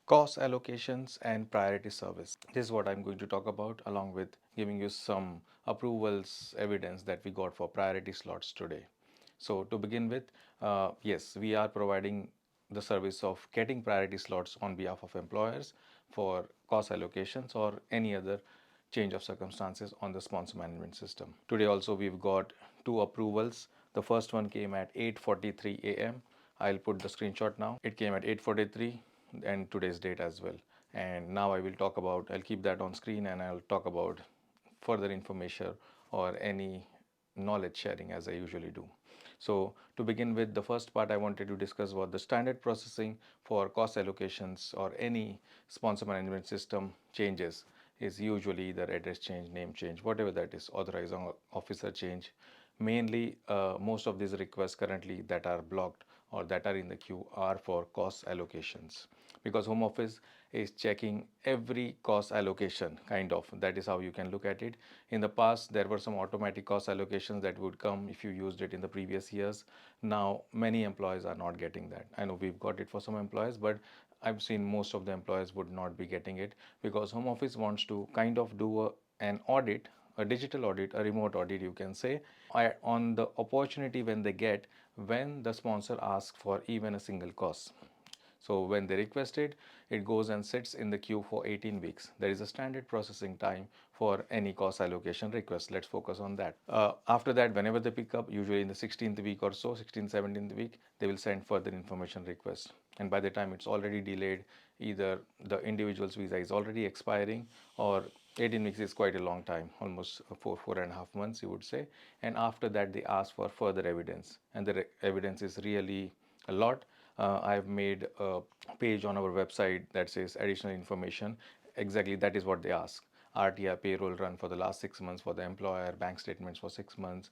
CoS allocations and priority service. This is what I'm going to talk about along with giving you some approvals evidence that we got for priority slots today. So to begin with, yes, we are providing the service of getting priority slots on behalf of employers for CoS allocations or any other change of circumstances on the sponsor management system. Today also we've got two approvals. The first one came at 8:43 a.m. I'll put the screenshot now. It came at 8:43 and today's date as well. And now I'll keep that on screen and I'll talk about further information or any knowledge sharing as I usually do. So to begin with, the first part I wanted to discuss was the standard processing for CoS allocations or any sponsor management system changes is usually either address change, name change, whatever that is, authorizing officer change. Mainly, most of these requests currently that are blocked or that are in the queue are for CoS allocations because Home Office is checking every CoS allocation kind of. That is how you can look at it. In the past, there were some automatic CoS allocations that would come if you used it in the previous years. Now, many employees are not getting that. I know we've got it for some employees, but I've seen most of the employees would not be getting it because Home Office wants to kind of do an audit, a digital audit, a remote audit, you can say, on the opportunity when they get when the sponsor asks for even a single CoS. So when they request it, it goes and sits in the queue for 18 weeks. There is a standard processing time for any CoS allocation request. Let's focus on that. After that, whenever they pick up, usually in the 16th week or so, 16th, 17th week, they will send further information request. And by the time it's already delayed, either the individual's visa is already expiring or 18 weeks is quite a long time, almost 4.5 months, you would say. And after that, they ask for further evidence. And the evidence is really a lot. I've made a page on our website that says additional information. Exactly that is what they ask. RTR payroll run for the last 6 months for the employer, bank statements for 6 months,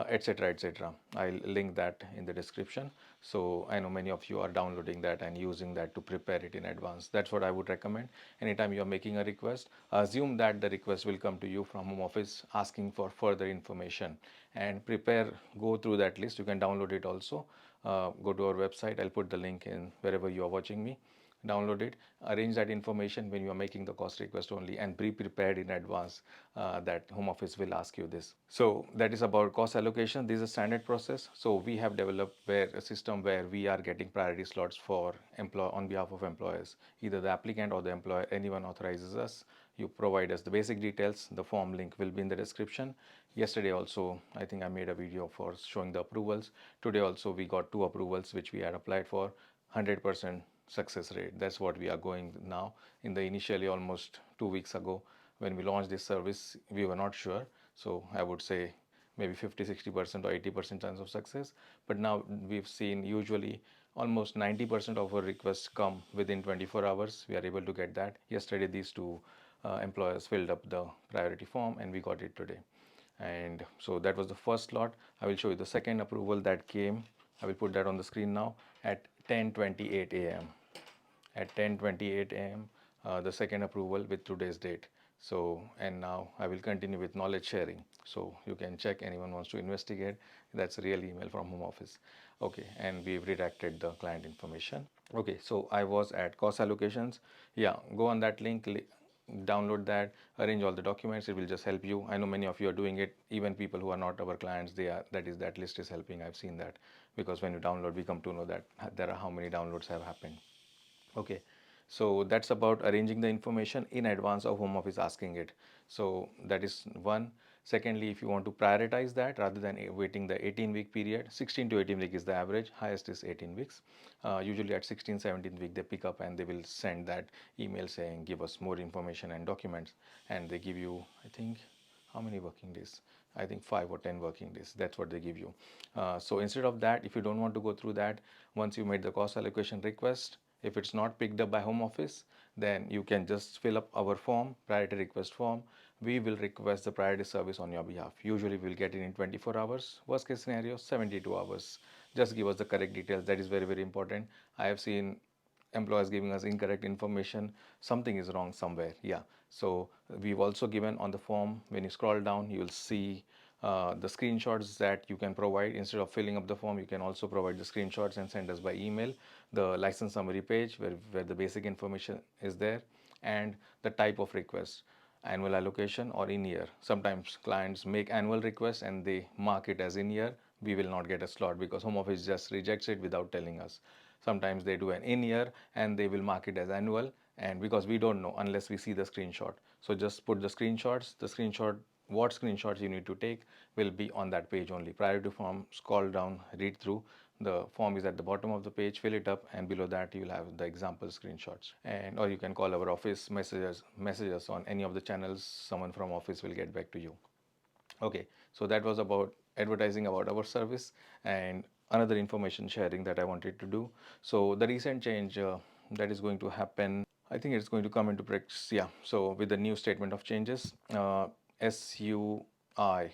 etc. etc. I'll link that in the description. So I know many of you are downloading that and using that to prepare it in advance. That's what I would recommend. Anytime you are making a request, assume that the request will come to you from Home Office asking for further information and go through that list. You can download it also. Go to our website. I'll put the link in wherever you are watching me. Download it, arrange that information when you are making the CoS request only, and be prepared in advance that Home Office will ask you this. So that is about CoS allocation. This is a standard process. So we have developed a system where we are getting priority slots for on behalf of employers. Either the applicant or the employer, anyone authorizes us. You provide us the basic details. The form link will be in the description. Yesterday also, I think I made a video for showing the approvals. Today also we got two approvals which we had applied for. 100% success rate. That's what we are going now. In the initially almost 2 weeks ago when we launched this service, we were not sure. So I would say maybe 50-60% or 80% chance of success. But now we've seen usually almost 90% of our requests come within 24 hours. We are able to get that. Yesterday these two employers filled up the priority form and we got it today. And so that was the first lot. I will show you the second approval that came. I will put that on the screen now at 10:28 a.m. At 10:28 a.m. The second approval with today's date. So, and now I will continue with knowledge sharing. So you can check, anyone wants to investigate. That's a real email from Home Office. Okay, and we've redacted the client information. Okay, so I was at CoS Allocations. Yeah, go on that link, download that, arrange all the documents. It will just help you. I know many of you are doing it. Even people who are not our clients, that list is helping. I've seen that because when you download, we come to know that there are how many downloads have happened. Okay, so that's about arranging the information in advance of Home Office asking it. So that is one. Secondly, if you want to prioritize that rather than waiting the 18-week period, 16 to 18 week is the average, highest is 18 weeks. Usually at 16, 17th week they pick up and they will send that email saying give us more information and documents, and they give you, I think, how many working days? I think 5 or 10 working days. That's what they give you. So instead of that, if you don't want to go through that, once you made the CoS allocation request, if it's not picked up by Home Office, then you can just fill up our form, priority request form. We will request the priority service on your behalf. Usually we'll get it in 24 hours. Worst case scenario, 72 hours. Just give us the correct details. That is very, very important. I have seen employers giving us incorrect information. Something is wrong somewhere. Yeah. So we've also given on the form, when you scroll down, you will see the screenshots that you can provide. Instead of filling up the form, you can also provide the screenshots and send us by email the license summary page where the basic information is there, and the type of request, annual allocation or in year. Sometimes clients make annual requests and they mark it as in year. We will not get a slot because home office just rejects it without telling us. Sometimes they do an in year and they will mark it as annual, and because we don't know unless we see the screenshot. So just put the screenshots. The screenshot, what screenshots you need to take will be on that page only. Priority form, scroll down, read through. The form is at the bottom of the page, fill it up, and below that you will have the example screenshots. And or you can call our office, messages on any of the channels. Someone from office will get back to you. Okay, so that was about advertising about our service and another information sharing that I wanted to do. So the recent change that is going to happen, I think it's going to come into practice. Yeah, so with the new statement of changes, SUI,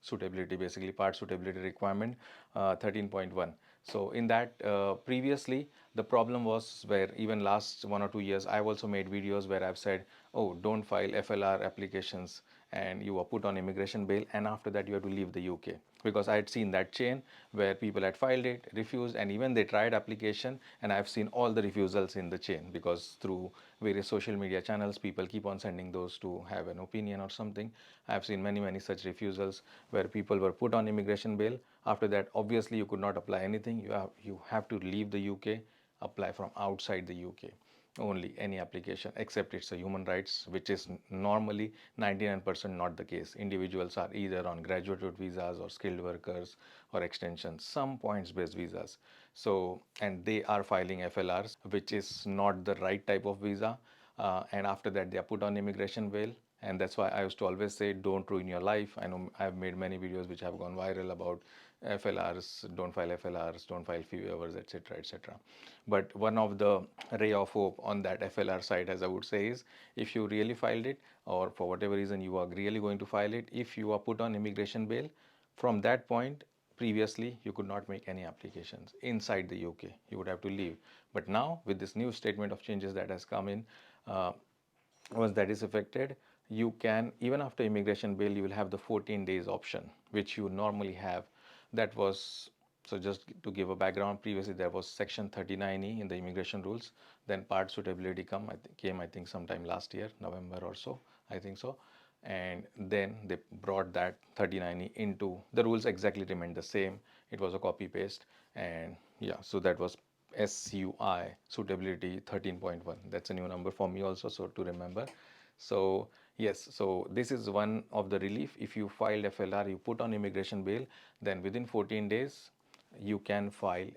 suitability, basically part suitability requirement 13.1. So in that previously the problem was where even last 1 or 2 years I've also made videos where I've said, oh, don't file FLR applications and you are put on immigration bail, and after that you have to leave the UK, because I had seen that chain where people had filed it, refused, and even they tried application, and I've seen all the refusals in the chain because through various social media channels people keep on sending those to have an opinion or something. I've seen many such refusals where people were put on immigration bail. After that, obviously you could not apply anything. You have to leave the UK, apply from outside the UK only, any application, except it's a human rights, which is normally 99% not the case. Individuals are either on graduate visas or skilled workers or extensions, some points based visas. So, and they are filing FLRs, which is not the right type of visa. And after that, they are put on immigration bail. And that's why I used to always say, don't ruin your life. I know I've made many videos which have gone viral about FLRs, don't file FLRs, don't file few hours, etc., etc. But one of the ray of hope on that FLR side, as I would say, is if you really filed it, or for whatever reason you are really going to file it, if you are put on immigration bail, from that point, previously you could not make any applications inside the UK. You would have to leave. But now, with this new statement of changes that has come in, once that is affected, you can, even after immigration bail, you will have the 14 days option, which you normally have. That was, so just to give a background, previously there was section 39E in the immigration rules, then part suitability came I think sometime last year, November or so, I think so. And then they brought that 39E into the rules, exactly remained the same. It was a copy paste, and yeah, so that was SUI, suitability 13.1. That's a new number for me also, so to remember. So yes, so this is one of the relief. If you filed FLR, you put on immigration bail, then within 14 days you can file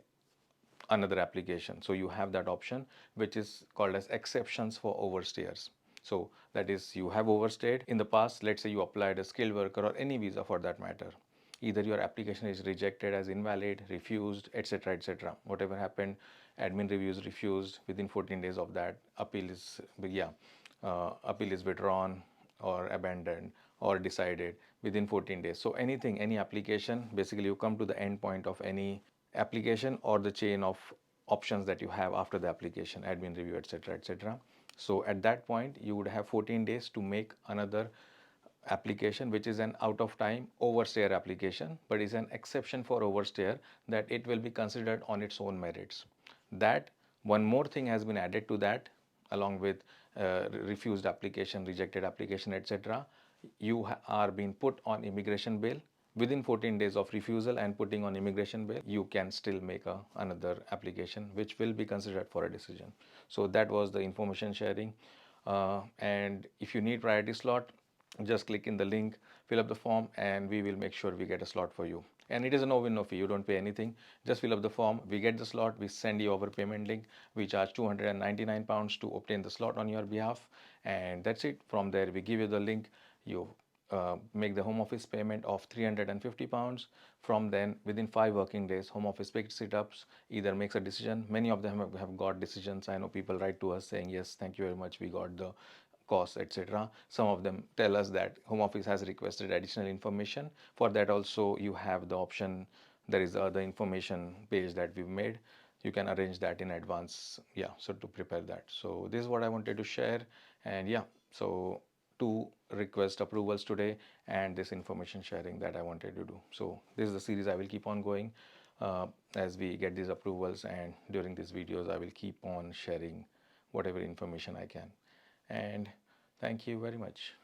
another application. So you have that option, which is called as exceptions for overstayers. So that is, you have overstayed in the past. Let's say you applied a skilled worker or any visa for that matter. Either your application is rejected as invalid, refused, etc., etc. Whatever happened, admin reviews refused within 14 days of that. Appeal is withdrawn or abandoned or decided within 14 days. So anything, any application, basically you come to the end point of any application or the chain of options that you have after the application, admin review, etc., etc. So at that point, you would have 14 days to make another application, which is an out of time overstayer application, but is an exception for overstayer, that it will be considered on its own merits. That one more thing has been added to that, along with refused application, rejected application, etc. You are being put on immigration bail. Within 14 days of refusal and putting on immigration bail, you can still make another application, which will be considered for a decision. So that was the information sharing. And if you need priority slot, just click in the link, fill up the form, and we will make sure we get a slot for you. And it is a no win no fee. You don't pay anything. Just fill up the form. We get the slot. We send you our payment link. We charge £299 to obtain the slot on your behalf, and that's it. From there, we give you the link. You make the home office payment of £350. From then, within 5 working days, home office picks it up, either makes a decision. Many of them have got decisions. I know people write to us saying, yes, thank you very much, we got the costs, etc. Some of them tell us that home office has requested additional information. For that also, you have the option. There is the information page that we've made. You can arrange that in advance. Yeah, so to prepare that. So this is what I wanted to share. And yeah, so two request approvals today and this information sharing that I wanted to do. So this is the series I will keep on going as we get these approvals, and during these videos I will keep on sharing whatever information I can. And thank you very much.